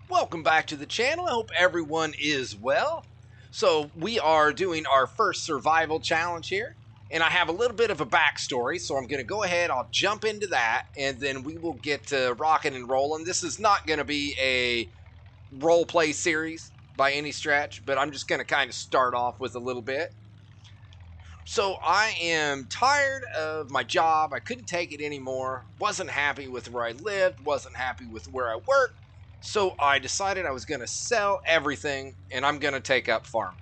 Welcome back to the channel. I hope everyone is well. So we are doing our first survival challenge here, and I have a little bit of a backstory, so I'm going to go ahead, I'll jump into that, and then we will get rocking and rolling. This is not going to be a role play series by any stretch, but I'm just going to kind of start off with a little bit. So I am tired of my job. I couldn't take it anymore. Wasn't happy with where I lived, wasn't happy with where I worked. So I decided I was going to sell everything and I'm going to take up farming.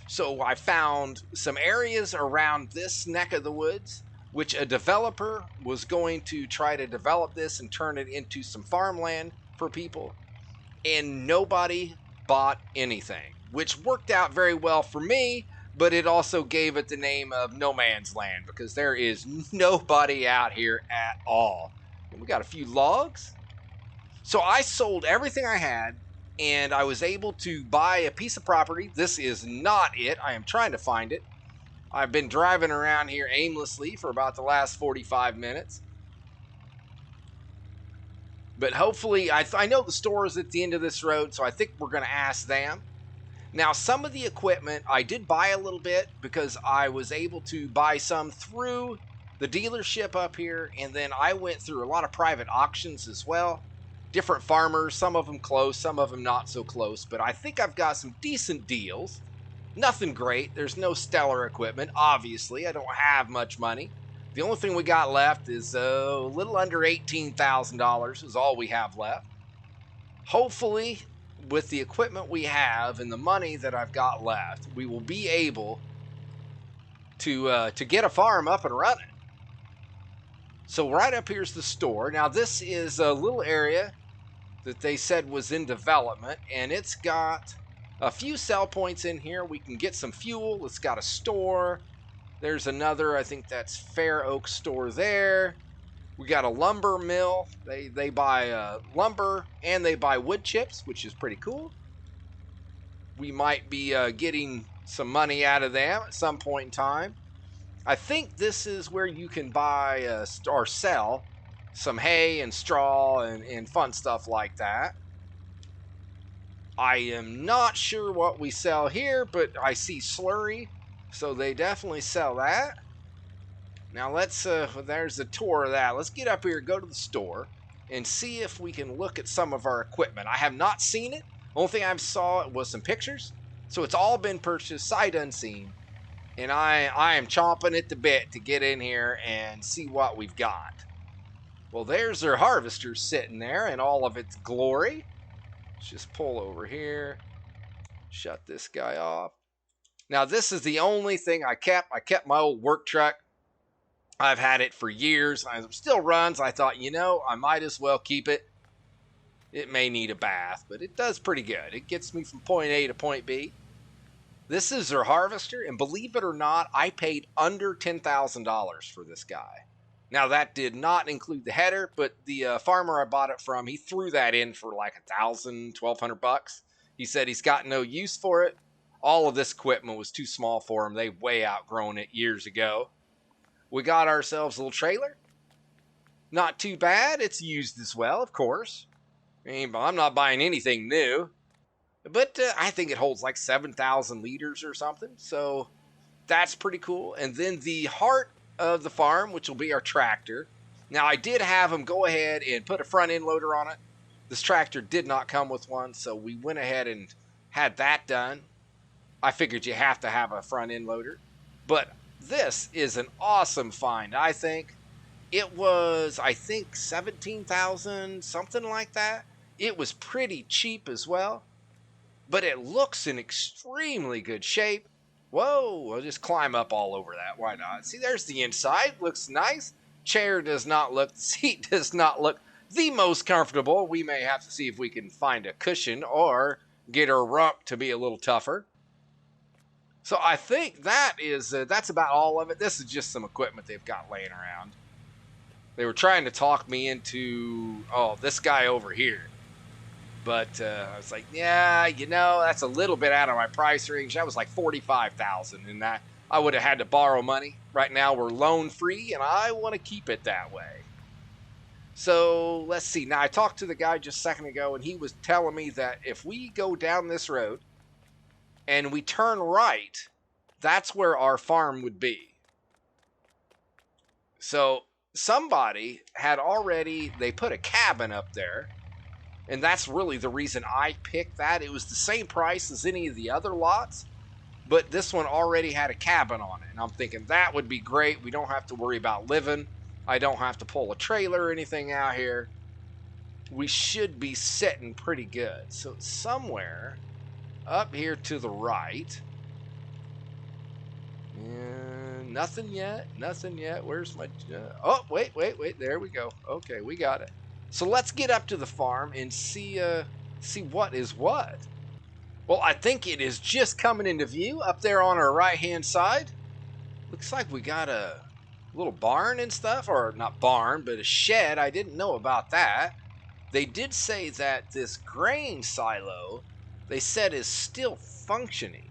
So I found some areas around this neck of the woods, which a developer was going to try to develop this and turn it into some farmland for people. And nobody bought anything, which worked out very well for me, but it also gave it the name of no man's land because there is nobody out here at all. And we got a few logs. So I sold everything I had and I was able to buy a piece of property. This is not it. I am trying to find it. I've been driving around here aimlessly for about the last 45 minutes. But hopefully, I know the store is at the end of this road, so I think we're going to ask them. Now, some of the equipment I did buy a little bit because I was able to buy some through the dealership up here, and then I went through a lot of private auctions as well. Different farmers, some of them close, some of them not so close, but I think I've got some decent deals. Nothing great. There's no stellar equipment. Obviously, I don't have much money. The only thing we got left is a little under $18,000 is all we have left. Hopefully, with the equipment we have and the money that I've got left, we will be able to get a farm up and running. So right up here's the store. Now this is a little area that they said was in development, and it's got a few sell points in here. We can get some fuel. It's got a store. There's another, I think that's Fair Oak store there. We got a lumber mill. They buy lumber and they buy wood chips, which is pretty cool. We might be getting some money out of them at some point in time. I think this is where you can buy or sell some hay and straw and fun stuff like that. I am not sure what we sell here, but I see slurry, so they definitely sell that. Now let's, there's a tour of that. Let's get up here, go to the store, and see if we can look at some of our equipment. I have not seen it. Only thing I saw was some pictures. So it's all been purchased sight unseen. And I am chomping at the bit to get in here and see what we've got. Well, there's our harvester sitting there in all of its glory. Let's just pull over here. Shut this guy off. Now this is the only thing I kept. I kept my old work truck. I've had it for years. It still runs. I thought, I might as well keep it. It may need a bath, but it does pretty good. It gets me from point A to point B. This is their harvester, and believe it or not, I paid under $10,000 for this guy. Now, that did not include the header, but the farmer I bought it from, he threw that in for like $1,000, $1,200. He said he's got no use for it. All of this equipment was too small for him. They've way outgrown it years ago. We got ourselves a little trailer. Not too bad. It's used as well, of course. I'm not buying anything new. But I think it holds like 7,000 liters or something. So that's pretty cool. And then the heart of the farm, which will be our tractor. Now, I did have them go ahead and put a front end loader on it. This tractor did not come with one, so we went ahead and had that done. I figured you have to have a front end loader. But this is an awesome find, I think. It was, I think, 17,000, something like that. It was pretty cheap as well. But it looks in extremely good shape. Whoa, I'll just climb up all over that. Why not? See, there's the inside. Looks nice. Chair does not look, the seat does not look the most comfortable. We may have to see if we can find a cushion or get her rump to be a little tougher. So I think that is, that's about all of it. This is just some equipment they've got laying around. They were trying to talk me into, this guy over here. But I was like, yeah, that's a little bit out of my price range. That was like $45,000, and I would have had to borrow money. Right now we're loan free, and I want to keep it that way. So let's see. Now I talked to the guy just a second ago, and he was telling me that if we go down this road and we turn right, that's where our farm would be. So somebody had already, they put a cabin up there, and that's really the reason I picked that. It was the same price as any of the other lots, but this one already had a cabin on it, and I'm thinking that would be great. We don't have to worry about living. I don't have to pull a trailer or anything out here. We should be sitting pretty good. So somewhere up here to the right. Nothing yet. Nothing yet. Where's my... oh, wait. There we go. Okay, we got it. So let's get up to the farm and see what is what. Well, I think it is just coming into view up there on our right-hand side. Looks like we got a little barn and stuff, or not barn, but a shed. I didn't know about that. They did say that this grain silo, they said, is still functioning,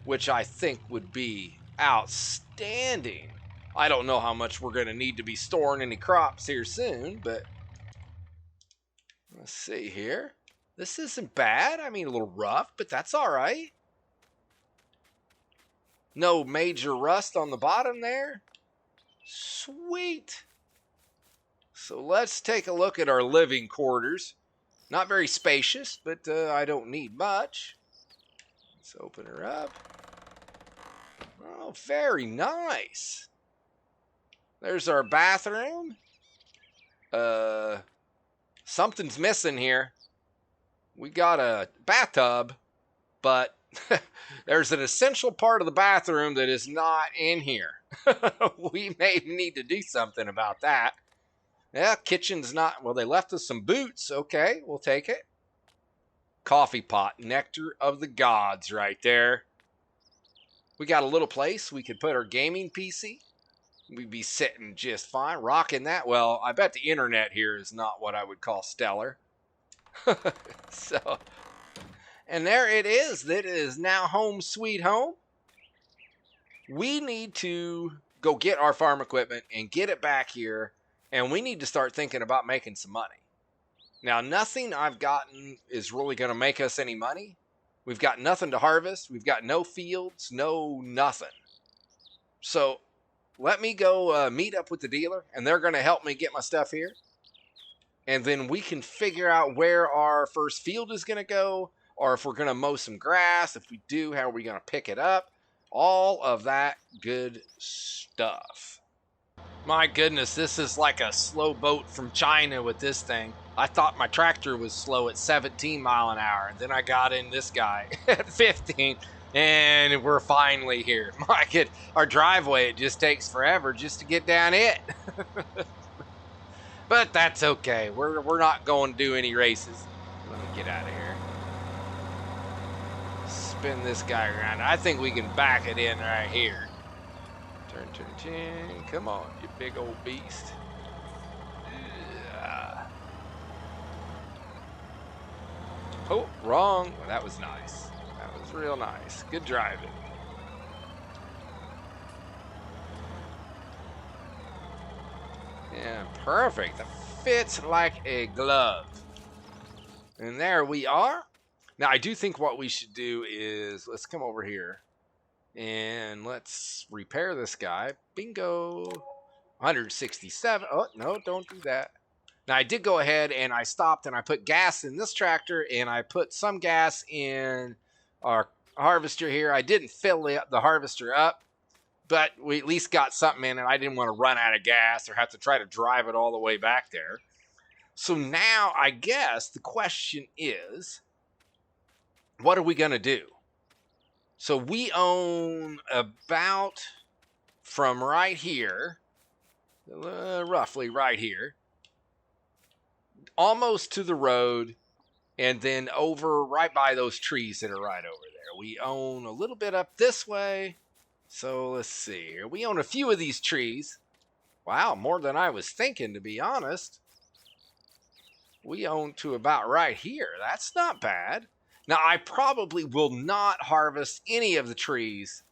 which I think would be outstanding. I don't know how much we're going to need to be storing any crops here soon, but let's see here. This isn't bad. I mean, a little rough, but that's all right. No major rust on the bottom there. Sweet. So let's take a look at our living quarters. Not very spacious, but I don't need much. Let's open her up. Oh, very nice. There's our bathroom. Something's missing here. We got a bathtub, but there's an essential part of the bathroom that is not in here. We may need to do something about that. Yeah, kitchen's not... well, they left us some boots. Okay, we'll take it. Coffee pot, nectar of the gods right there. We got a little place we could put our gaming PC. We'd be sitting just fine, rocking that. Well, I bet the internet here is not what I would call stellar. So, and there it is. That is now home sweet home. We need to go get our farm equipment and get it back here, and we need to start thinking about making some money. Now, nothing I've gotten is really going to make us any money. We've got nothing to harvest. We've got no fields, no nothing. So let me go meet up with the dealer, and they're going to help me get my stuff here. And then we can figure out where our first field is going to go, or if we're going to mow some grass. If we do, how are we going to pick it up? All of that good stuff. My goodness, this is like a slow boat from China with this thing. I thought my tractor was slow at 17 miles an hour, and then I got in this guy at 15, and we're finally here. My God, our driveway, it just takes forever just to get down it. But that's okay. We're not going to do any races. Let me get out of here. Spin this guy around. I think we can back it in right here. Turn. Come on, you big old beast. Oh, wrong. Well, that was nice. That was real nice. Good driving. Yeah, perfect. That fits like a glove. And there we are. Now, I do think what we should do is, let's come over here and let's repair this guy. Bingo. 167. Oh, no, don't do that. Now, I did go ahead and I stopped and I put gas in this tractor and I put some gas in our harvester here. I didn't fill the harvester up, but we at least got something in it. I didn't want to run out of gas or have to try to drive it all the way back there. So now I guess the question is, what are we going to do? So we own about from right here, roughly right here, almost to the road, and then over right by those trees that are right over there. We own a little bit up this way. So let's see here. We own a few of these trees. Wow, more than I was thinking, to be honest. We own to about right here. That's not bad. Now, I probably will not harvest any of the trees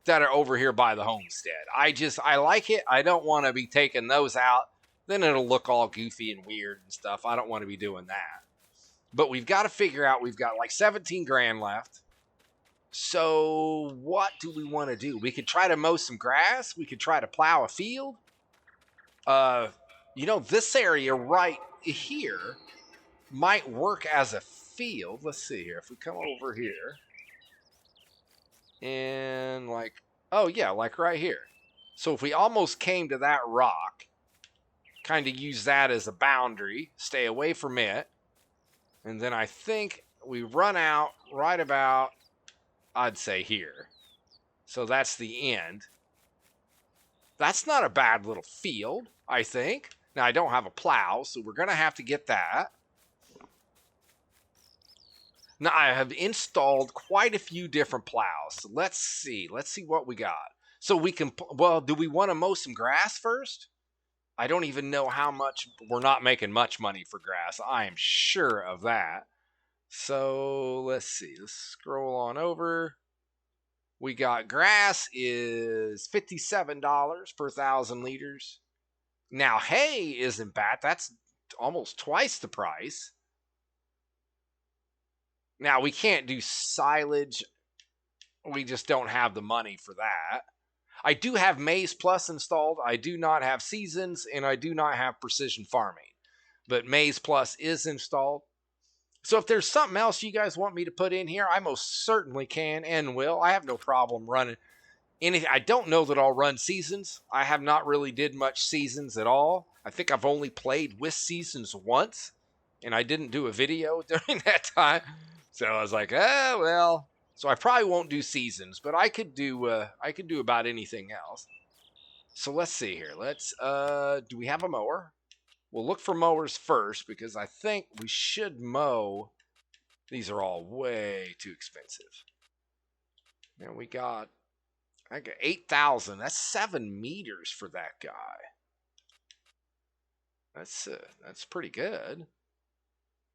that are over here by the homestead. I like it. I don't want to be taking those out. then it'll look all goofy and weird and stuff. I don't want to be doing that. But we've got to figure out, we've got like 17 grand left. So what do we want to do? We could try to mow some grass. We could try to plow a field. You know, this area right here might work as a field. Let's see here. If we come over here and like, oh yeah, like right here. So if we almost came to that rock, kind of use that as a boundary, stay away from it. And then I think we run out right about, I'd say here. So that's the end. That's not a bad little field, I think. Now, I don't have a plow, so we're going to have to get that. Now, I have installed quite a few different plows. So let's see. Let's see what we got. So we can, well, do we want to mow some grass first? I don't even know how much. We're not making much money for grass. I am sure of that. So let's see. Let's scroll on over. We got grass is $57 per 1,000 liters. Now hay isn't bad. That's almost twice the price. Now we can't do silage. We just don't have the money for that. I do have Maize Plus installed. I do not have Seasons, and I do not have Precision Farming. But Maize Plus is installed. So if there's something else you guys want me to put in here, I most certainly can and will. I have no problem running anything. I don't know that I'll run Seasons. I have not really did much Seasons at all. I think I've only played with Seasons once, and I didn't do a video during that time. So I was like, oh, well. So I probably won't do Seasons, but I could do about anything else. So let's see here. Let's do we have a mower? We'll look for mowers first because I think we should mow. These are all way too expensive. And I got 8,000. That's 7 meters for that guy. That's pretty good.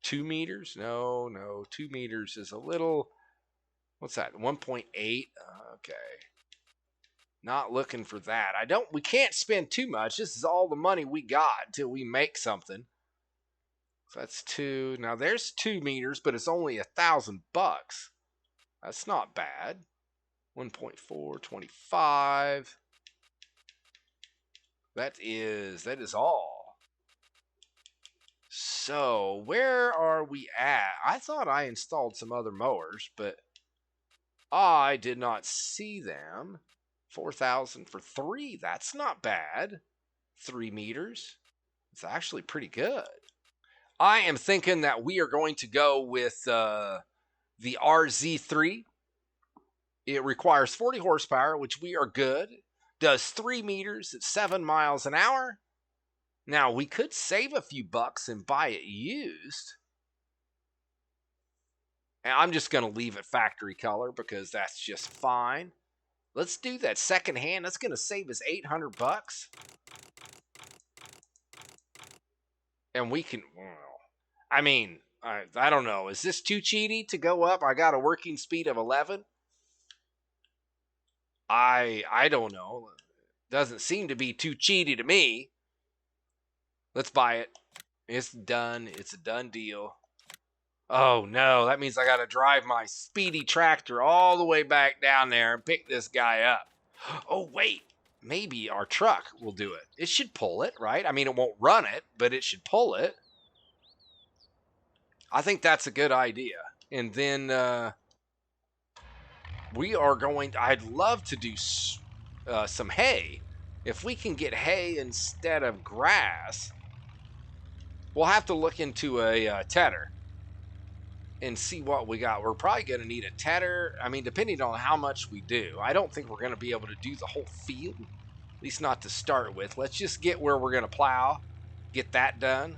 2 meters? No, 2 meters is a little. What's that? 1.8. Okay. Not looking for that. We can't spend too much. This is all the money we got until we make something. So that's 2. Now there's 2 meters, but it's only $1,000. That's not bad. 1.4, 25. That is all. So where are we at? I thought I installed some other mowers, but I did not see them. 4,000 for 3. That's not bad. 3 meters. It's actually pretty good. I am thinking that we are going to go with the RZ3. It requires 40 horsepower, which we are good. Does 3 meters at 7 miles an hour. Now, we could save a few bucks and buy it used. And I'm just going to leave it factory color because that's just fine. Let's do that second hand. That's going to save us $800. And we can, well, I mean, I don't know. Is this too cheaty to go up? I got a working speed of 11. I don't know. Doesn't seem to be too cheaty to me. Let's buy it. It's done. It's a done deal. Oh no, that means I gotta drive my speedy tractor all the way back down there and pick this guy up. Oh wait, maybe our truck will do it. It should pull it, right? I mean, it won't run it, but it should pull it. I think that's a good idea. And then we are I'd love to do some hay. If we can get hay instead of grass, we'll have to look into a tedder and see what we got. We're probably going to need a tedder. I mean, depending on how much we do. I don't think we're going to be able to do the whole field, at least not to start with. Let's just get where we're going to plow, get that done.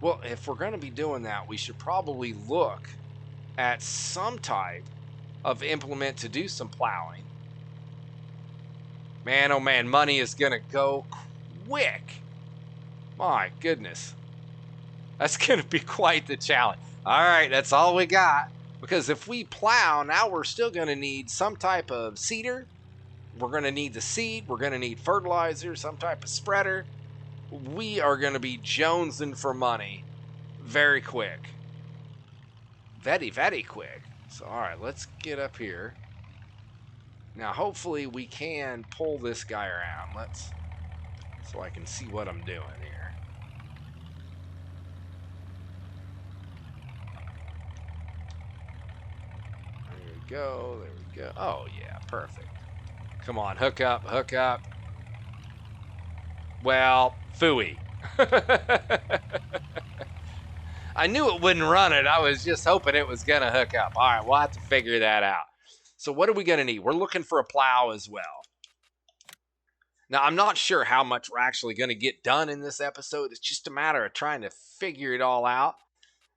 Well, if we're going to be doing that, we should probably look at some type of implement to do some plowing. Man, oh man, money is going to go quick. My goodness. That's going to be quite the challenge. All right, that's all we got. Because if we plow, now we're still going to need some type of seeder. We're going to need the seed. We're going to need fertilizer, some type of spreader. We are going to be jonesing for money very quick. Very, very quick. So, all right, let's get up here. Now, hopefully we can pull this guy around. So I can see what I'm doing here. There we go. There we go. Oh, yeah, perfect. Come on, hook up, hook up. Well, phooey. I knew it wouldn't run it. I was just hoping it was going to hook up. All right, we'll have to figure that out. So what are we going to need? We're looking for a plow as well. Now, I'm not sure how much we're actually going to get done in this episode. It's just a matter of trying to figure it all out.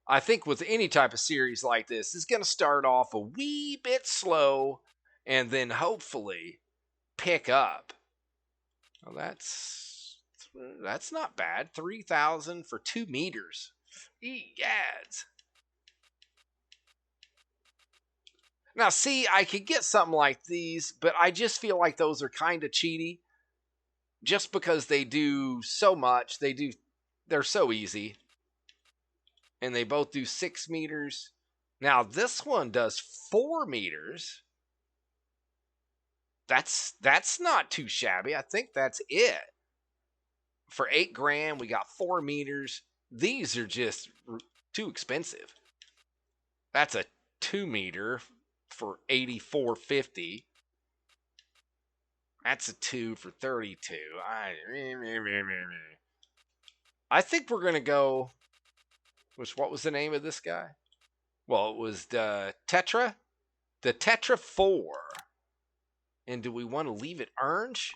I think with any type of series like this, it's going to start off a wee bit slow and then hopefully pick up. Well, that's not bad. 3,000 for 2 meters. Yes. Now, see, I could get something like these, but I just feel like those are kind of cheaty. Just because they do so much, they're so easy. And they both do 6 meters. Now, this one does 4 meters. That's not too shabby. I think that's it. For 8 grand, we got 4 meters. These are just too expensive. That's a 2 meter for $84.50. That's a 2 for $32. I think we're gonna go. What was the name of this guy? Well, it was the Tetra 4. And do we want to leave it orange?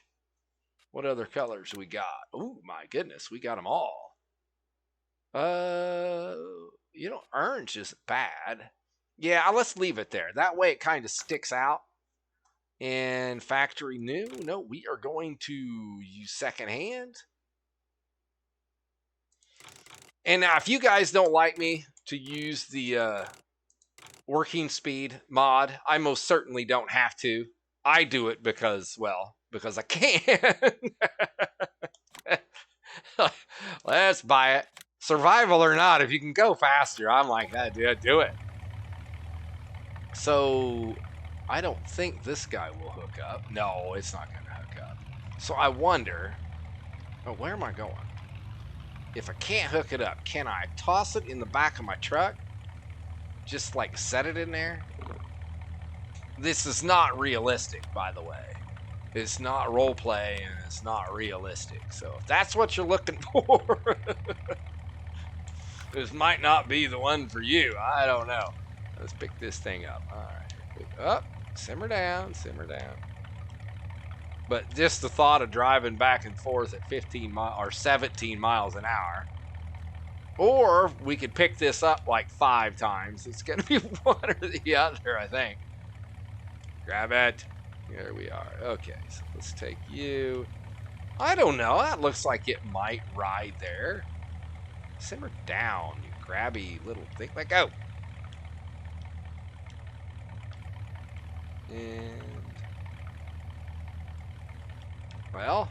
What other colors we got? Oh my goodness, we got them all. Orange isn't bad. Yeah, let's leave it there. That way it kind of sticks out. And factory new. No, we are going to use secondhand. And now, if you guys don't like me to use the working speed mod, I most certainly don't have to. I do it because I can. Let's buy it. Survival or not, if you can go faster, I'm like, do it. So, I don't think this guy will hook up. No, it's not going to hook up. So I wonder, where am I going? If I can't hook it up, can I toss it in the back of my truck? Just like set it in there? This is not realistic, by the way. It's not role play and it's not realistic. So if that's what you're looking for, this might not be the one for you. I don't know. Let's pick this thing up. All right. Pick up. Simmer down. Simmer down. But just the thought of driving back and forth at 15 or 17 miles an hour. Or we could pick this up like 5 times. It's going to be one or the other, I think. Grab it. Here we are. Okay, so let's take you. I don't know. That looks like it might ride there. Simmer down, you grabby little thing. Let go. And well,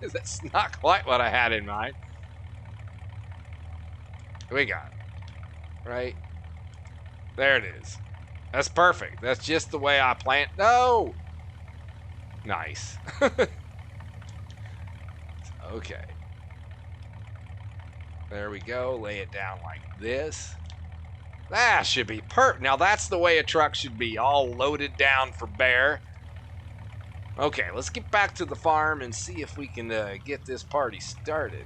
that's not quite what I had in mind. We got it. Right? There it is. That's perfect. That's just the way I plant. No! Nice. Okay. There we go. Lay it down like this. That should be perfect. Now that's the way a truck should be. All loaded down for bear. Okay, let's get back to the farm and see if we can get this party started.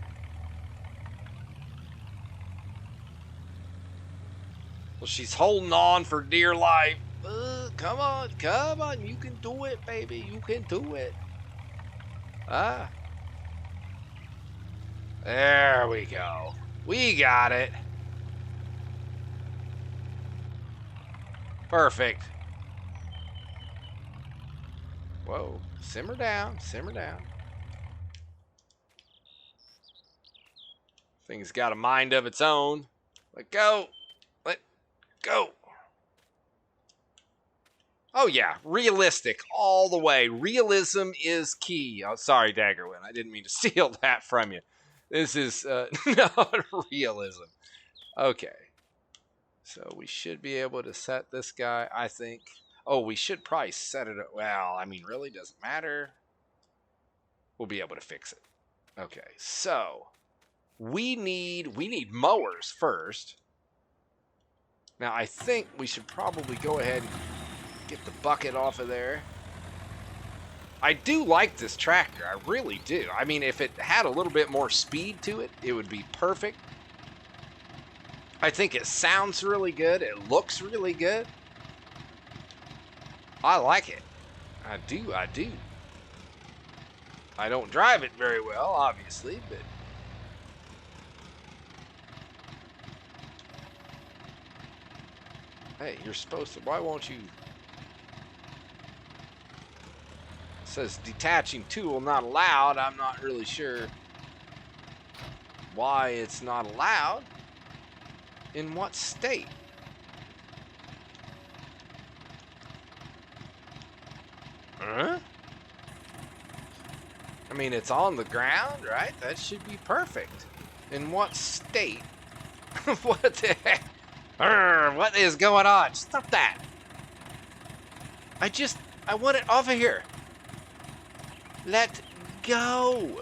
Well, she's holding on for dear life. Come on, come on. You can do it, baby. You can do it. Ah. There we go. We got it. Perfect. Whoa. Simmer down. Simmer down. Thing's got a mind of its own. Let go. Let go. Oh yeah, realistic all the way. Realism is key. Oh, sorry, Daggerwin. I didn't mean to steal that from you. This is not realism. Okay. So we should be able to set this guy, I think. Oh, we should probably set it. Well, I mean, really doesn't matter. We'll be able to fix it. Okay, so we need mowers first. Now I think we should probably go ahead and get the bucket off of there. I do like this tractor, I really do. I mean, if it had a little bit more speed to it, it would be perfect. I think it sounds really good. It looks really good. I like it. I do. I don't drive it very well, obviously, but hey, you're supposed to. Why won't you? It says detaching tool not allowed. I'm not really sure why it's not allowed. In what state? Huh? I mean, it's on the ground, right? That should be perfect. In what state? What the heck? What is going on? Stop that. I want it off of here. Let go.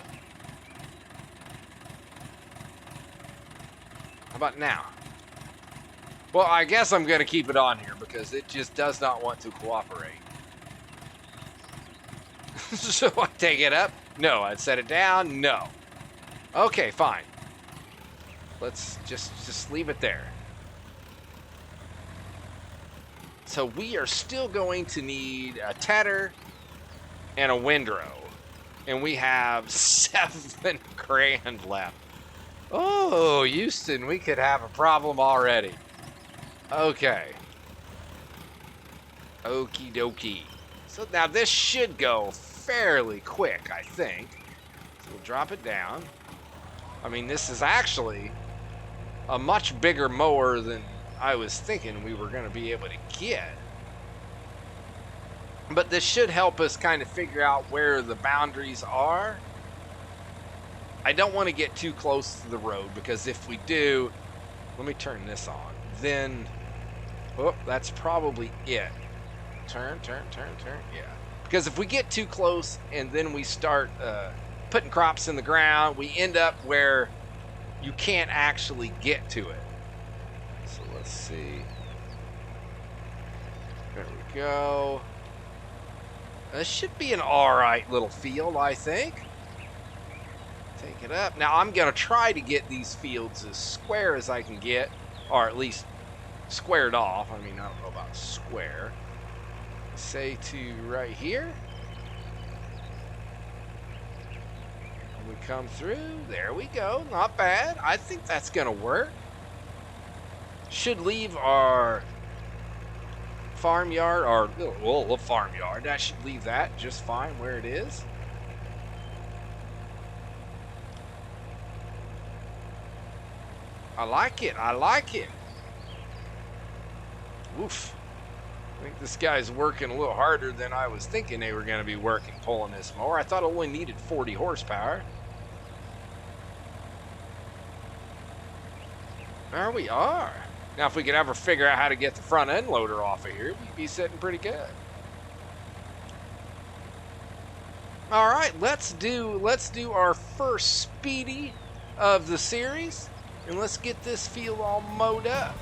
How about now? Well, I guess I'm going to keep it on here because it just does not want to cooperate. So I take it up? No. I set it down? No. Okay, fine. Let's just leave it there. So we are still going to need a tedder and a windrow. And we have 7 grand left. Oh, Houston, we could have a problem already. Okay. Okie dokie. So now this should go fairly quick, I think. So we'll drop it down. I mean, this is actually a much bigger mower than I was thinking we were going to be able to get. But this should help us kind of figure out where the boundaries are. I don't want to get too close to the road because if we do, let me turn this on. Then, oh, that's probably it. Turn, yeah. Because if we get too close and then we start putting crops in the ground, we end up where you can't actually get to it. So let's see. There we go. This should be an alright little field, I think. Take it up. Now I'm going to try to get these fields as square as I can get, or at least squared off. I mean, I don't know about square. Say to right here. And we come through. There we go. Not bad. I think that's going to work. Should leave our farmyard, or well, farmyard. That should leave that just fine where it is. I like it. I like it. Oof. I think this guy's working a little harder than I was thinking they were going to be working pulling this mower. I thought it only needed 40 horsepower. There we are. Now, if we could ever figure out how to get the front end loader off of here, we'd be sitting pretty good. All right, let's do our first speedy of the series, and let's get this field all mowed up.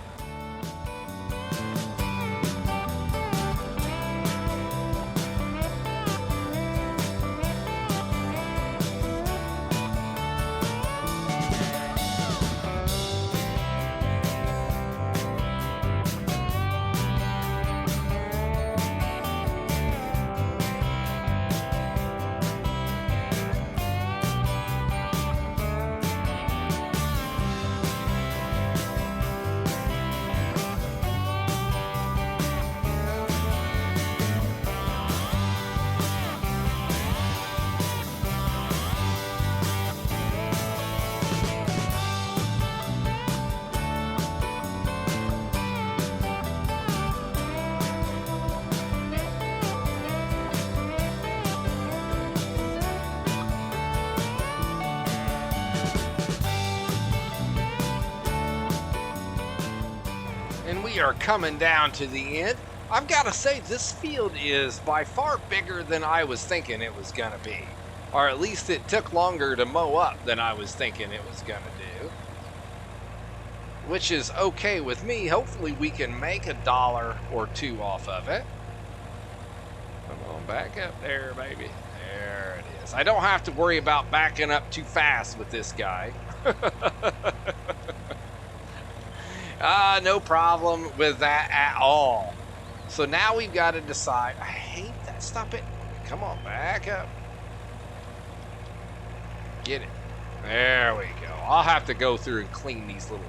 And we are coming down to the end. I've got to say, this field is by far bigger than I was thinking it was going to be. Or at least it took longer to mow up than I was thinking it was going to do. Which is okay with me. Hopefully we can make $1 or $2 off of it. Come on, back up there, baby. There it is. I don't have to worry about backing up too fast with this guy. No problem with that at all. So now we've got to decide. I hate that. Stop it. Come on, back up. Get it. There we go. I'll have to go through and clean these little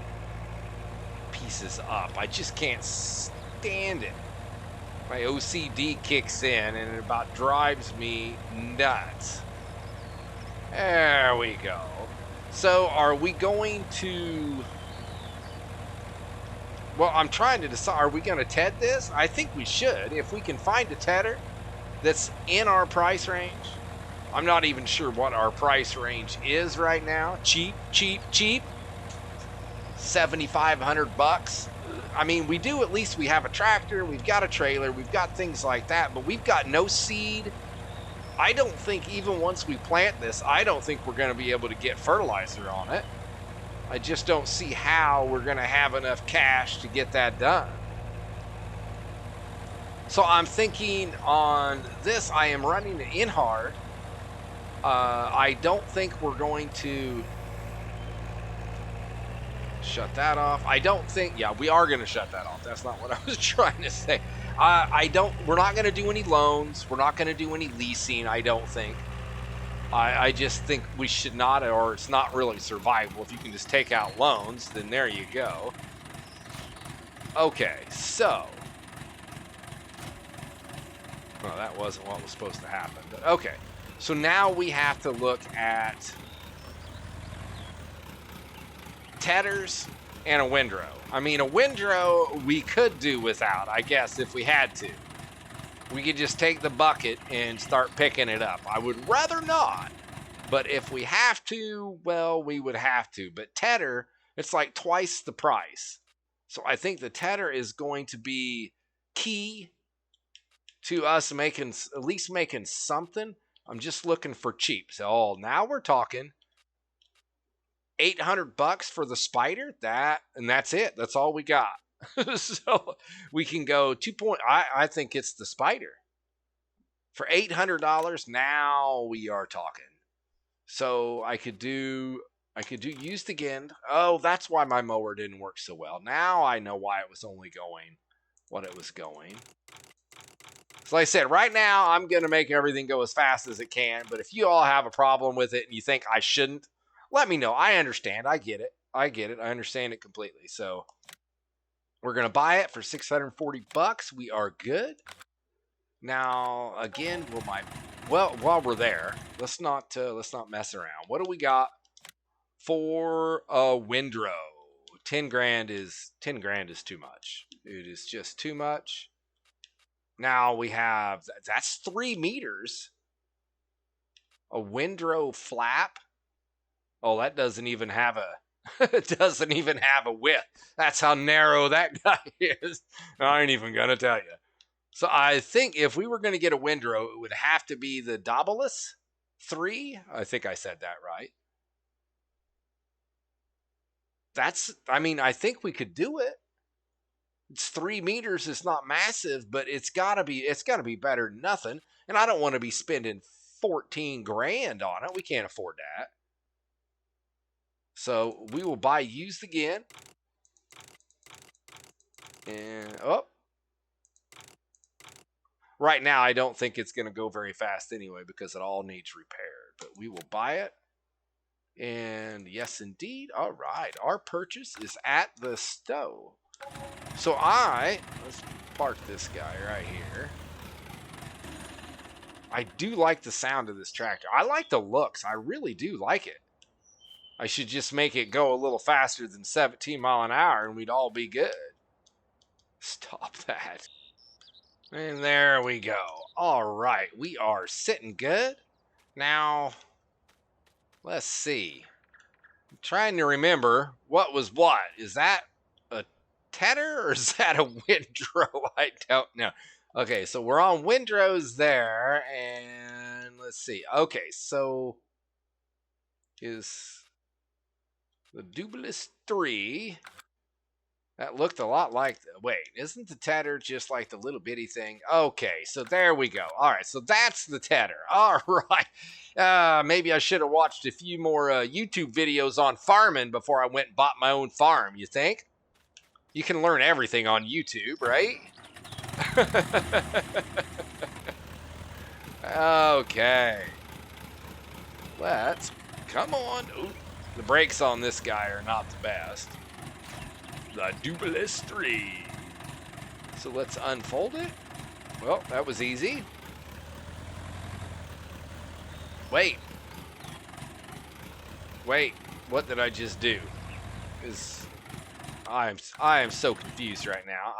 pieces up. I just can't stand it. My OCD kicks in and it about drives me nuts. There we go. So are we going to... Well, I'm trying to decide, are we going to TED this? I think we should. If we can find a tedder that's in our price range. I'm not even sure what our price range is right now. Cheap, cheap, cheap. 7,500 bucks. I mean, we do, at least we have a tractor, we've got a trailer, we've got things like that, but we've got no seed. I don't think even once we plant this, I don't think we're going to be able to get fertilizer on it. I just don't see how we're going to have enough cash to get that done. So I'm thinking on this, I am running it in hard. I don't think we're going to shut that off. I don't think, yeah, we are going to shut that off. That's not what I was trying to say. We're not going to do any loans. We're not going to do any leasing, I don't think. I just think we should not, or it's not really survivable. If you can just take out loans, then there you go. Okay, so. Well, that wasn't what was supposed to happen. But okay, so now we have to look at tedders and a windrow. I mean, a windrow we could do without, I guess, if we had to. We could just take the bucket and start picking it up. I would rather not, but if we have to, well, we would have to. But tedder, it's like twice the price. So I think the tedder is going to be key to us making, at least making something. I'm just looking for cheap. So now we're talking 800 bucks for the spider. And that's it. That's all we got. So we can go I think it's the spider for $800. Now we are talking. So I could do used again. Oh, that's why my mower didn't work so well. Now I know why it was only going what it was going. So like I said, right now I'm going to make everything go as fast as it can. But if you all have a problem with it and you think I shouldn't, let me know. I understand. I get it. I understand it completely. So we're going to buy it for 640 bucks. We are good. Now, again, while we're there, let's not mess around. What do we got for a windrow? 10 grand is too much. It is just too much. Now we have, that's 3 meters. A windrow flap. Oh, that doesn't even have a width. That's how narrow that guy is. I ain't even gonna tell you. So I think if we were gonna get a windrow, it would have to be the Daedalus 3. I think I said that right. I think we could do it. It's 3 meters. It's not massive, but it's gotta be better than nothing. And I don't want to be spending 14 grand on it. We can't afford that. So we will buy used again. And right now I don't think it's going to go very fast anyway because it all needs repaired. But we will buy it. And yes, indeed. All right. Our purchase is at the stove. So let's park this guy right here. I do like the sound of this tractor. I like the looks. I really do like it. I should just make it go a little faster than 17 miles an hour and we'd all be good. Stop that. And there we go. All right. We are sitting good. Now, let's see. I'm trying to remember what was what. Is that a Tedder or is that a windrow? I don't know. Okay, so we're on windrows there, and let's see. Okay, so is the Dubious 3. That looked a lot like wait, isn't the Tedder just like the little bitty thing? Okay, so there we go. All right, so that's the Tedder. All right. Maybe I should have watched a few more YouTube videos on farming before I went and bought my own farm, you think? You can learn everything on YouTube, right? Okay. Let's come on. Ooh, the brakes on this guy are not the best. The Dubious 3. So let's unfold it. Well, that was easy. Wait. What did I just do? I am so confused right now.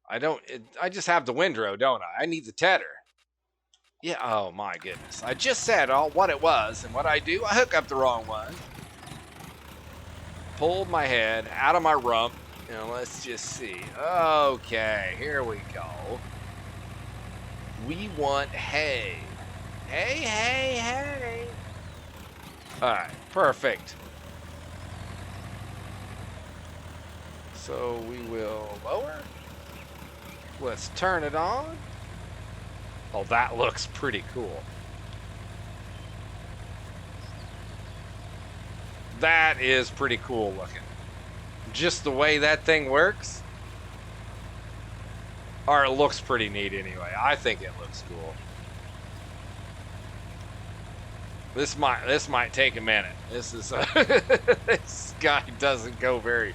I just have the windrow, don't I? I need the Tedder. Yeah, oh my goodness. I just said what it was, and what I do, I hook up the wrong one. Pulled my head out of my rump. Now let's just see. Okay, here we go. We want hay. Hey. Alright, perfect. So we will lower. Let's turn it on. Oh, that looks pretty cool. That is pretty cool looking. Just the way that thing works. Or it looks pretty neat anyway. I think it looks cool. This might take a minute. This is this guy doesn't go very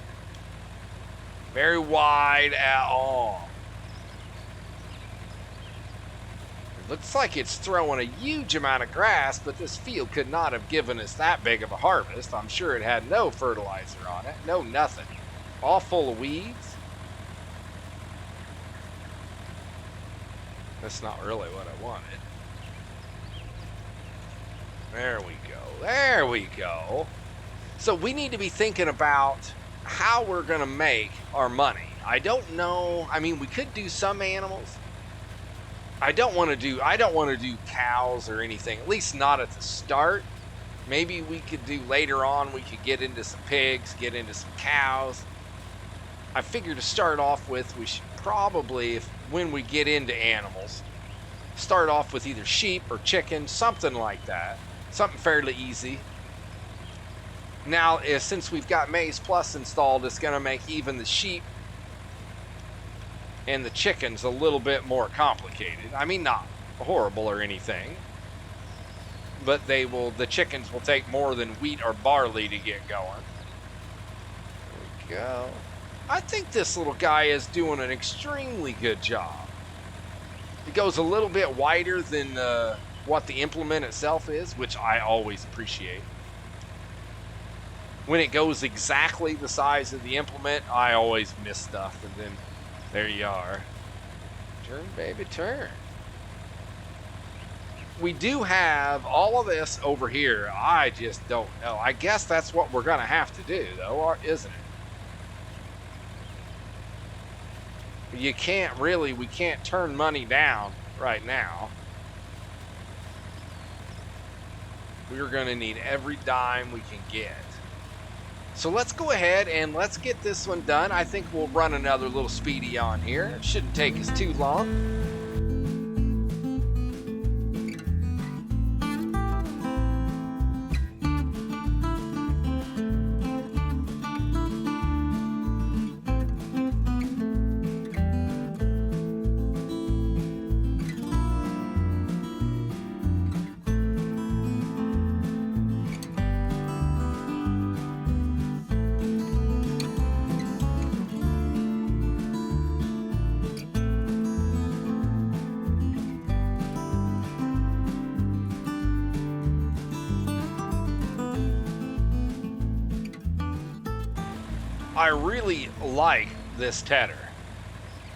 wide at all. Looks like it's throwing a huge amount of grass, but this field could not have given us that big of a harvest. I'm sure it had no fertilizer on it, no nothing. All full of weeds. That's not really what I wanted. There we go. So we need to be thinking about how we're going to make our money. I don't know. I mean, we could do some animals. I don't want to do cows or anything, at least not at the start. Maybe we could do later on, we could get into some pigs, get into some cows. I figure to start off with, we should probably, when we get into animals, start off with either sheep or chicken, something like that. Something fairly easy. Now, since we've got Maize Plus installed, it's going to make even the sheep and the chickens a little bit more complicated. I mean, not horrible or anything, but the chickens will take more than wheat or barley to get going. There we go. I think this little guy is doing an extremely good job. It goes a little bit wider than what the implement itself is, which I always appreciate. When it goes exactly the size of the implement, I always miss stuff, and then there you are. Turn, baby, turn. We do have all of this over here. I just don't know. I guess that's what we're going to have to do, though, isn't it? We can't turn money down right now. We're going to need every dime we can get. So let's go ahead and let's get this one done. I think we'll run another little speedy on here. It shouldn't take us too long. I really like this Tedder.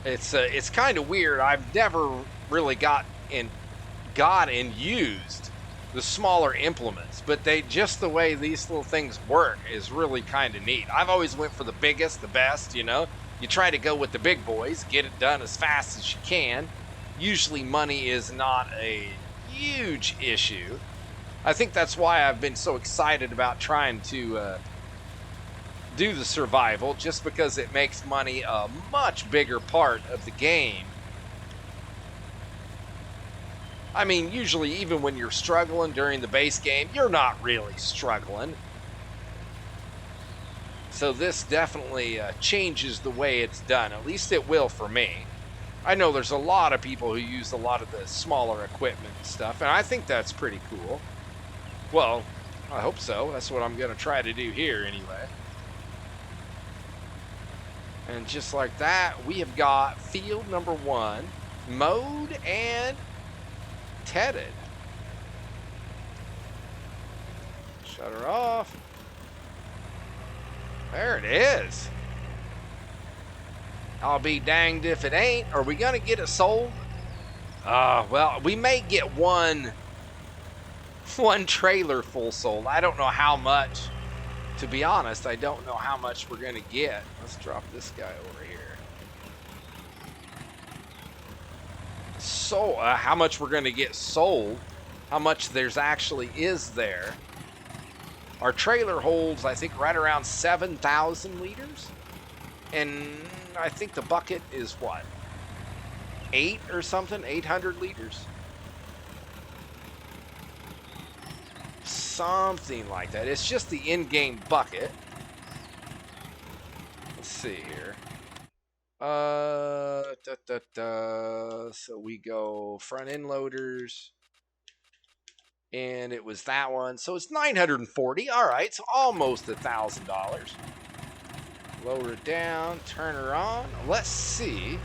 It's kind of weird. I've never really got and used the smaller implements, but they just the way these little things work is really kind of neat. I've always went for the biggest, the best, you know. You try to go with the big boys, get it done as fast as you can. Usually money is not a huge issue. I think that's why I've been so excited about trying to do the survival, just because it makes money a much bigger part of the game. I mean, usually even when you're struggling during the base game, you're not really struggling. So this definitely changes the way it's done. At least it will for me. I know there's a lot of people who use a lot of the smaller equipment and stuff, and I think that's pretty cool. Well, I hope so. That's what I'm going to try to do here anyway. And just like that, we have got field number 1 mowed and tedded. Shut her off. There it is. I'll be danged if it ain't. Are we going to get it sold? Well, we may get one trailer full sold. I don't know how much. To be honest, I don't know how much we're going to get. Let's drop this guy over here. So, how much we're going to get sold, how much there's actually is there. Our trailer holds, I think, right around 7,000 liters. And I think the bucket is what? 8 or something? 800 liters? Something like that. It's just the in-game bucket. Let's see here. So we go front end loaders. And it was that one. So it's 940. All right, so almost $1,000. Lower it down, turn her on. Let's see.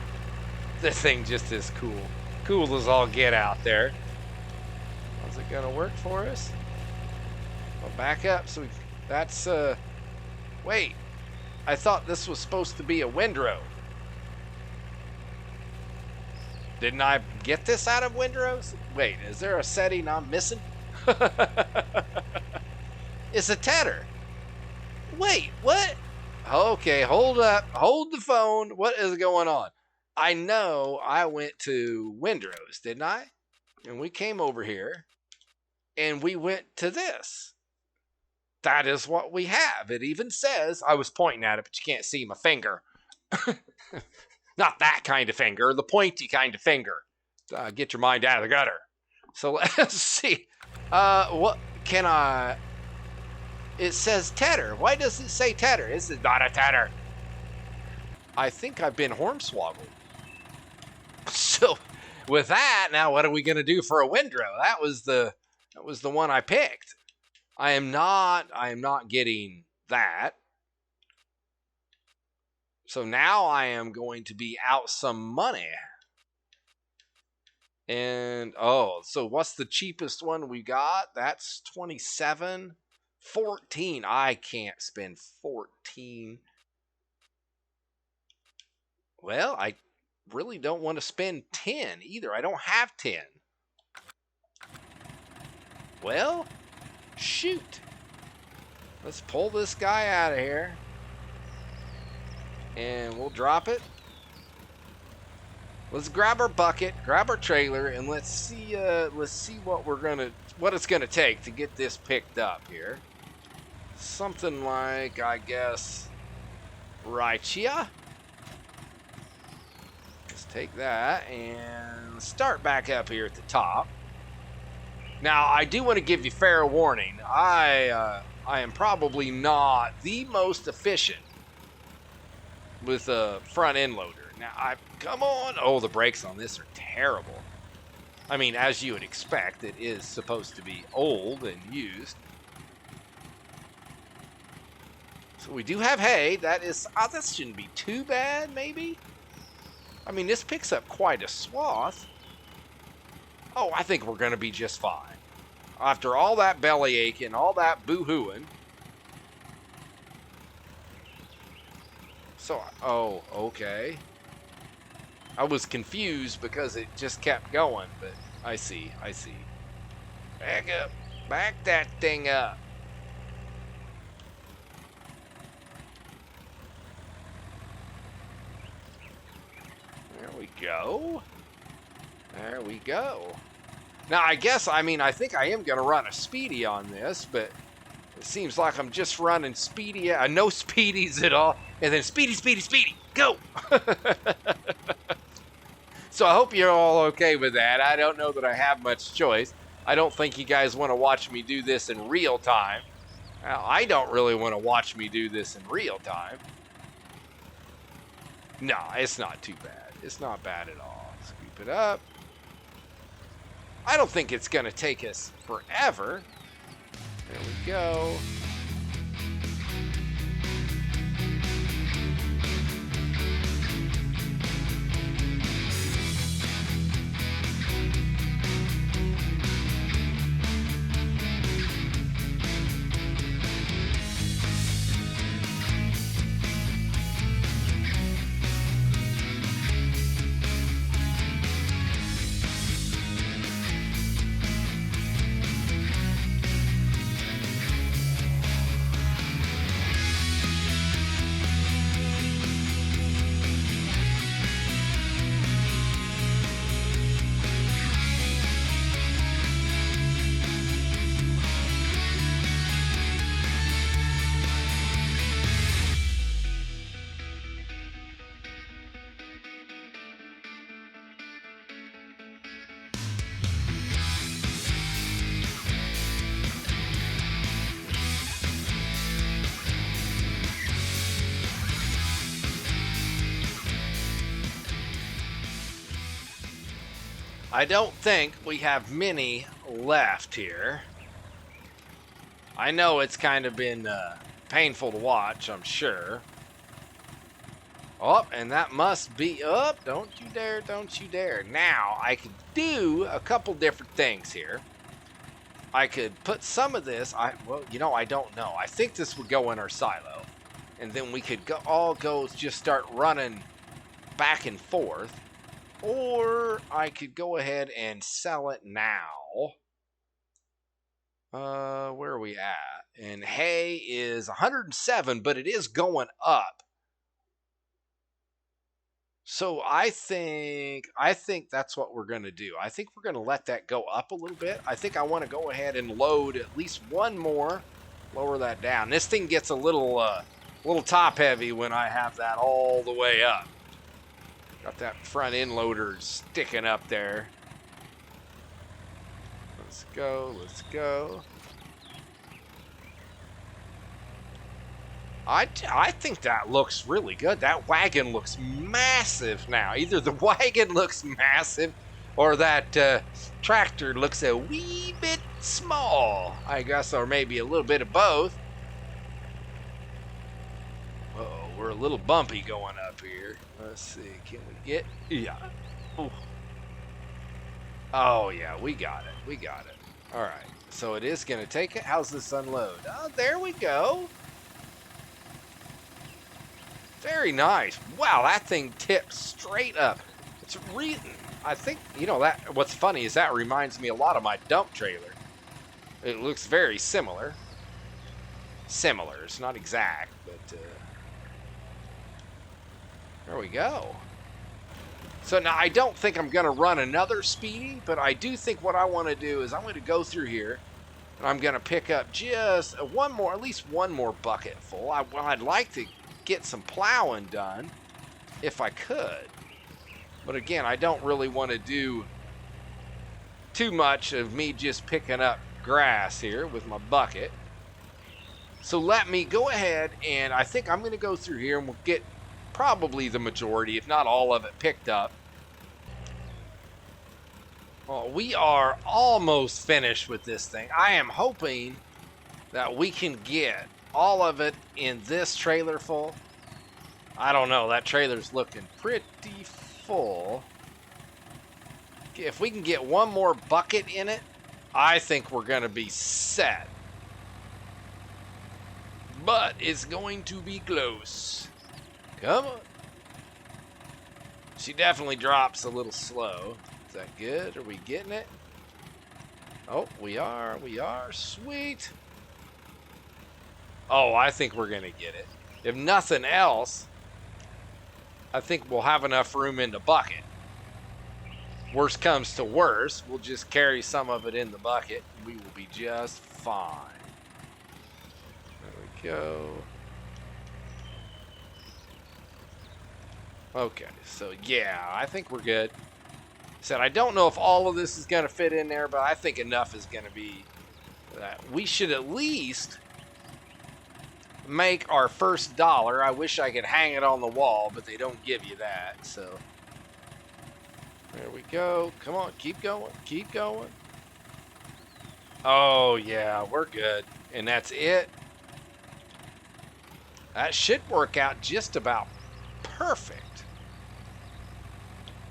This thing just is cool. Cool as all get out there. How's it gonna work for us? Well, back up. So that's wait. I thought this was supposed to be a windrow. Didn't I get this out of windrows? Wait, is there a setting I'm missing? It's a tedder. Wait, what? Okay, hold up. Hold the phone. What is going on? I know I went to windrows, didn't I? And we came over here and we went to this. That is what we have. It even says, I was pointing at it, but you can't see my finger. Not that kind of finger, the pointy kind of finger. Get your mind out of the gutter. So let's see. What can I... It says tedder. Why does it say tedder? This is not a tedder. I think I've been hornswoggled. So with that, now what are we going to do for a windrow? That was the one I picked. I am not getting that. So now I am going to be out some money. And, oh, so what's the cheapest one we got? That's 27. 14. I can't spend 14. Well, I really don't want to spend 10 either. I don't have 10. Well, shoot. Let's pull this guy out of here. And we'll drop it. Let's grab our bucket, grab our trailer, and let's see what it's gonna take to get this picked up here. Something like, I guess, right here. Let's take that and start back up here at the top. Now, I do want to give you fair warning. I am probably not the most efficient with a front end loader. Now, come on. Oh, the brakes on this are terrible. I mean, as you would expect, it is supposed to be old and used. So we do have hay. That shouldn't be too bad, maybe? I mean, this picks up quite a swath. Oh, I think we're going to be just fine. After all that belly aching, all that boo-hooing. So, oh, okay. I was confused because it just kept going, but I see. Back up. Back that thing up. There we go. There we go. Now, I guess, I think I am going to run a speedy on this, but it seems like I'm just running speedy. No speedies at all. And then speedy, speedy, speedy. Go! So I hope you're all okay with that. I don't know that I have much choice. I don't think you guys want to watch me do this in real time. Well, I don't really want to watch me do this in real time. No, it's not too bad. It's not bad at all. Scoop it up. I don't think it's going to take us forever. There we go. I don't think we have many left here. I know it's kind of been painful to watch, I'm sure. Oh, and that must be up. Don't you dare, don't you dare. Now, I could do a couple different things here. I could put some of this, well, you know, I don't know. I think this would go in our silo. And then we could just start running back and forth. Or I could go ahead and sell it now. Where are we at? And hay is 107, but it is going up. So I think that's what we're going to do. I think we're going to let that go up a little bit. I think I want to go ahead and load at least one more. Lower that down. This thing gets a little top heavy when I have that all the way up. Got that front end loader sticking up there. Let's go, let's go. I think that looks really good. That wagon looks massive now. Either the wagon looks massive or that tractor looks a wee bit small, I guess, or maybe a little bit of both. Uh-oh, we're a little bumpy going up here. Let's see, can we get, yeah. Ooh. Oh yeah, we got it, we got it. All right, so it is gonna take it. How's this unload? Oh, there we go. Very nice. Wow, that thing tips straight up. It's really, I think, you know, that, what's funny is that reminds me a lot of my dump trailer. It looks very similar. Similar, it's not exact, but there we go. So now I don't think I'm going to run another speedy, but I do think what I want to do is I'm going to go through here and I'm going to pick up just one more, at least one more bucket full. I'd like to get some plowing done if I could. But again, I don't really want to do too much of me just picking up grass here with my bucket. So let me go ahead and I think I'm going to go through here and we'll get probably the majority, if not all of it, picked up. Well, we are almost finished with this thing. I am hoping that we can get all of it in this trailer full. I don't know, that trailer's looking pretty full. If we can get one more bucket in it, I think we're going to be set. But it's going to be close. Come on. She definitely drops a little slow. Is that good? Are we getting it? Oh, we are. Sweet. Oh, I think we're going to get it. If nothing else, I think we'll have enough room in the bucket. Worst comes to worst, we'll just carry some of it in the bucket. And we will be just fine. There we go. Okay, so yeah, I think we're good. Said I don't know if all of this is going to fit in there, but I think enough is going to be that we should at least make our first dollar. I wish I could hang it on the wall, but they don't give you that. So there we go. Come on, keep going. Keep going. Oh yeah, we're good. And that's it. That should work out just about perfect.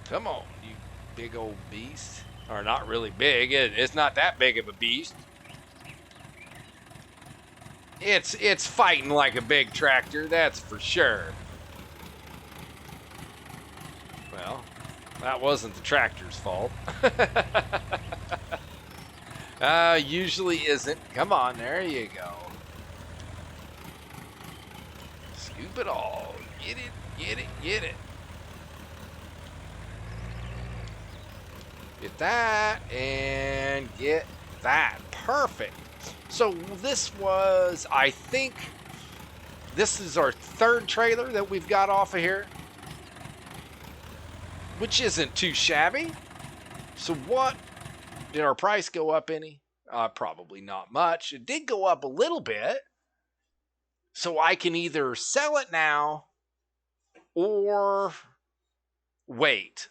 Come on, you big old beast. Or not really big. It's not that big of a beast. It's fighting like a big tractor, that's for sure. Well, that wasn't the tractor's fault. Usually isn't. Come on, there you go. Scoop it all. Get it, get it, get it. Get that and get that. Perfect. So this was, I think, this is our third trailer that we've got off of here, which isn't too shabby. So what, did our price go up any? Probably not much. It did go up a little bit. So I can either sell it now or wait.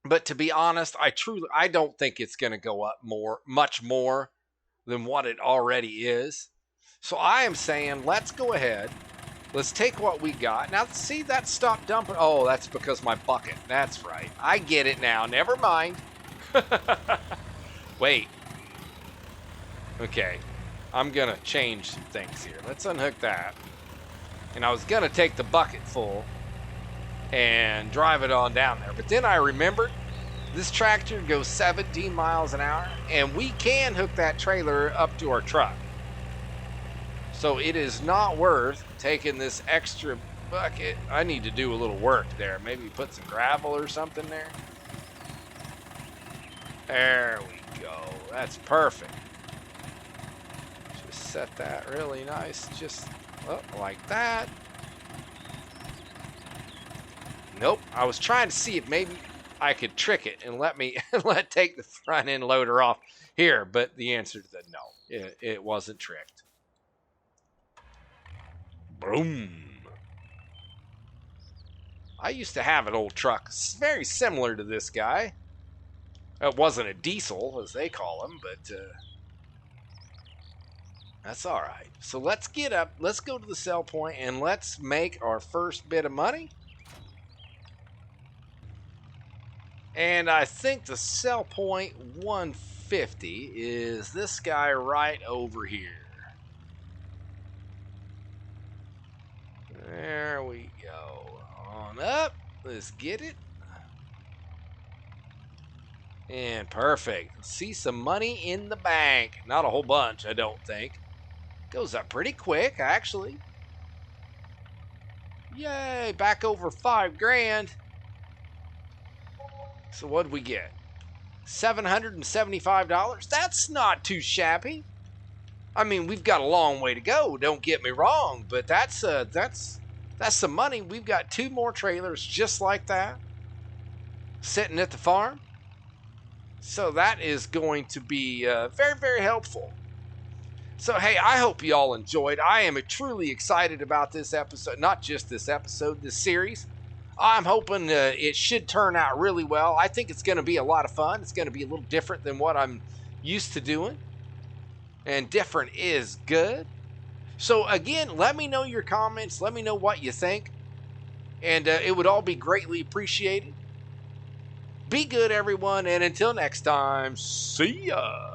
But to be honest, I don't think it's going to go up much more than what it already is. So I am saying, let's go ahead. Let's take what we got. Now, see, that stopped dumping. Oh, that's because my bucket. That's right. I get it now. Never mind. Wait. Okay. I'm going to change some things here. Let's unhook that. And I was going to take the bucket full and drive it on down there. But then I remembered this tractor goes 17 miles an hour, and we can hook that trailer up to our truck. So it is not worth taking this extra bucket. I need to do a little work there. Maybe put some gravel or something there. There we go. That's perfect. Just set that really nice. Just like that. Nope. I was trying to see if maybe I could trick it and take the front end loader off here, but the answer is that no, it wasn't tricked. Boom. I used to have an old truck very similar to this guy. It wasn't a diesel, as they call them, but that's all right. So let's get up, let's go to the sell point, and let's make our first bit of money. And I think the sell point 150 is this guy right over here. There we go. On up. Let's get it. And perfect. See some money in the bank. Not a whole bunch, I don't think. Goes up pretty quick, actually. Yay, back over 5 grand. So what'd we get? $775? That's not too shabby. I mean, we've got a long way to go, don't get me wrong, but that's some money. We've got 2 more trailers just like that sitting at the farm. So that is going to be very, very helpful. So, hey, I hope you all enjoyed. I am truly excited about this episode. Not just this episode, this series. I'm hoping it should turn out really well. I think it's going to be a lot of fun. It's going to be a little different than what I'm used to doing. And different is good. So, again, let me know your comments. Let me know what you think. And it would all be greatly appreciated. Be good, everyone. And until next time, see ya.